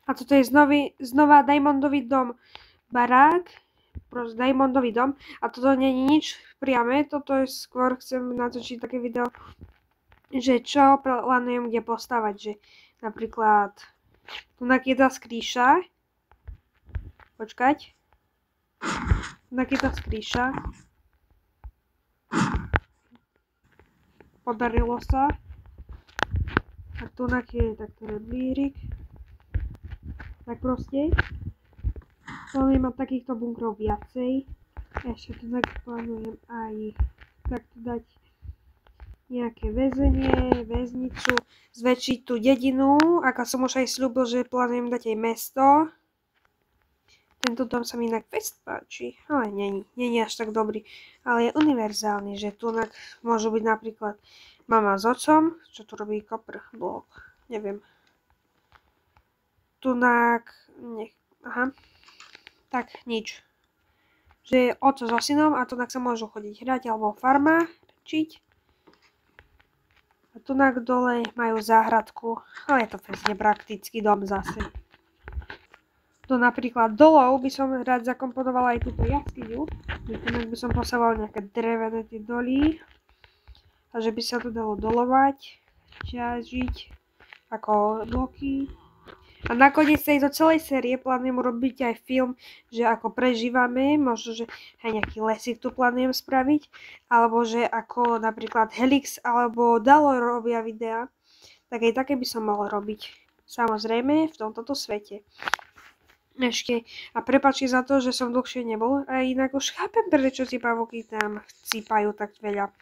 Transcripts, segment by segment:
A toto je znova Diamondový dom barák. Proste Diamondový dom. A toto nie je nič priame. Toto je skôr, chcem natočiť také video, že čo plánujem kde postavať. Že napríklad tu je tá skrýša. Počkať. Tu je tá skrýša. Podarilo sa. A tu je takto redlírik. Tak proste. Plánujem mať takýchto bunkrov viacej. Ešte tu plánujem aj takto dať nejaké väzenie, väznicu, zväčšiť tú dedinu, ako som už aj sľúbil, že plánujem dať aj mesto. Tento dom sa mi inak fest páči, ale není až tak dobrý, ale je univerzálny, že tu môžu byť napríklad mama s otcom, čo tu robí kopr, blok, neviem. Aha, tak nič. Že je oco so synom a tu sa môžu chodiť hrať alebo farmačiť. A tu dole majú záhradku, ale je to fest nepraktický dom zase. Tu napríklad dolov by som rád zakomponovala aj túto jaskyňu. Inak by som posával nejaké drevené tie doly. A že by sa to dalo dolovať, ťažiť ako bloky. A nakoniec tejto celej série plánujem urobiť aj film, že ako prežívame, možno, že aj nejaký lesík tu plánujem spraviť, alebo že ako napríklad Helix alebo Dalo robia videa, tak aj také by som mohol robiť. Samozrejme v tomto svete. Ešte, a prepáčte za to, že som dlhšie nebol, a inak už chápem, prečo tie pavúky tam chcípajú tak veľa.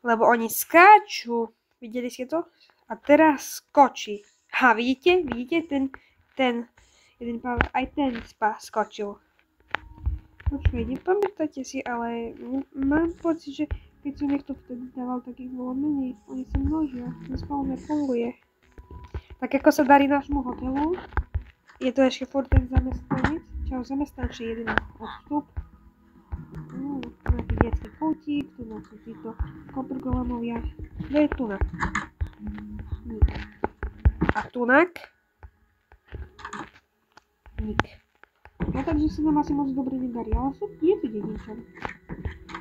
Lebo oni skáču. Videli ste to? A teraz skočí. Ha, vidíte? Vidíte? Ten jeden pavúk, aj ten skočil. Počkaj, nepamätáte si, ale mám pocit, že keď som niekto vtedy dával, tak ich bolo menej. Oni sa množia. Nespolu nefunguje. Tak ako sa darí nášmu hotelu, je to ešte furt ten zamestnanec. Čau, zamestnanči, jeden odstup. Nejaký detský kútik, tu sú títo koprgolemovia. Kto je tunak? Nik. A tunak? Nik. No takže sa nám asi moc dobre nedarí, ale je tu dedinčan.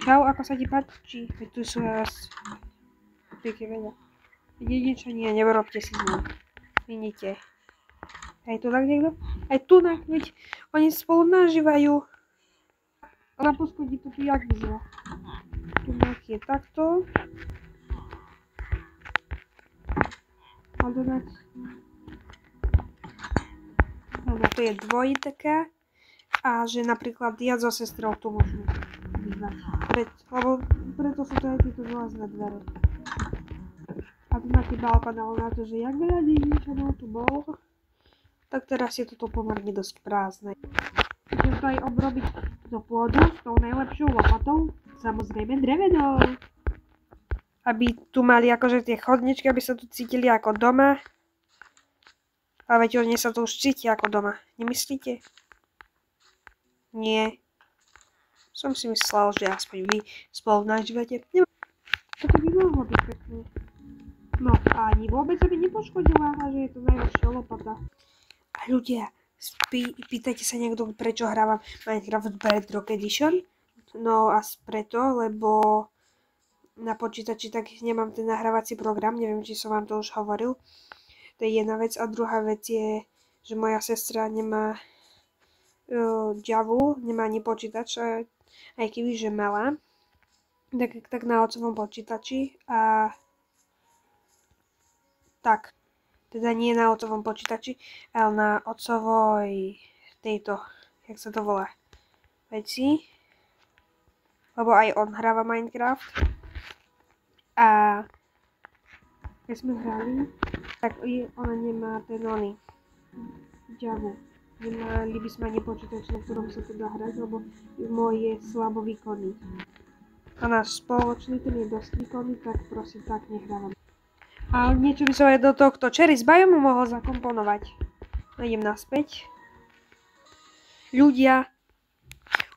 Čau, ako sa ti páči? Veď tu sú raz pekne veľa. Dedinčania, nevrobte si z nich. Vidíte. Aj tu niekto? Aj tu veď oni spolu nažívajú. A na poschodí to tu jak vyzerá. Tu je takto. A dodať. Áno, to je dvojitaká. A že napríklad ja so sestrou tu môžeme bývať. Lebo preto sú to aj tieto železné dvere. A tu je balkón, ale na to, že jak veľa dedinčanov tu bolo, tak teraz je toto pomerne dosť prázdne. Chcem to aj obrobiť do pôdu s tou najlepšou lopatou, samozrejme drevenou. Aby tu mali akože tie chodničky, aby sa tu cítili ako doma. Ale veď oni sa tu už cítia ako doma, nemyslíte? Nie. Som si myslel, že aspoň vy spolu nažívate. Toto by mohlo byť pekné. No a ani vôbec sa by nepoškodila, a že je to najlepšia lopata. A ľudia, pýtajte sa niekto, prečo hrávam Minecraft Bedrock Edition? No a preto, lebo na počítači tak nemám ten nahrávací program, neviem, či som vám to už hovoril. To je jedna vec. A druhá vec je, že moja sestra nemá Javu, nemá ani počítač, aj keby, že mala. Tak na otcovom počítači a tak. Teda nie na otcovom počítači, ale na otcovoj tejto, jak sa to volá, veci. Lebo aj on hráva Minecraft. A keď sme hrali, tak ona nemá ten Javu. Nemali by sme ani počítač, na ktorom sa to dá hrať, lebo môj je slabo výkonný. A náš spoločný, ten je dosť výkonný, tak prosím, tak nehrávam. A niečo by som aj do tohto Cherry z Biomu mohol zakomponovať. Idem naspäť. Ľudia,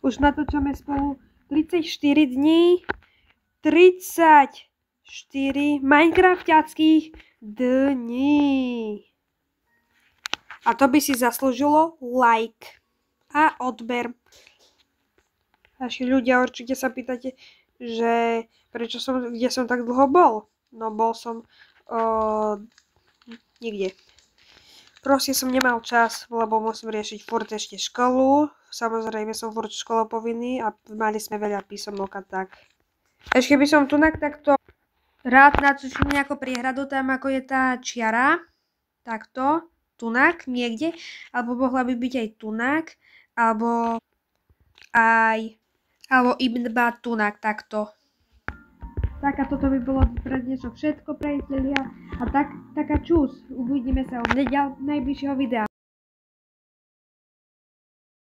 už natočame spolu 34 dní. 34 minecraftiackých dní. A to by si zaslúžilo like a odber. Naši ľudia určite sa pýtate, že kde som tak dlho bol. No bol som nikde. Proste som nemal čas, lebo musím riešiť furt ešte školu. Samozrejme som furt školu povinný a mali sme veľa písomok a tak. Ešte by som tunak takto rád nacvičil nejakú priehradu tam, ako je tá čiara. Takto, tunak niekde. Alebo mohla by byť aj tunak. Alebo iba tunak, takto. Tak a toto by bolo pre dnešok všetko, priatelia. A taká čus. Uvidíme sa od najbližšieho videa.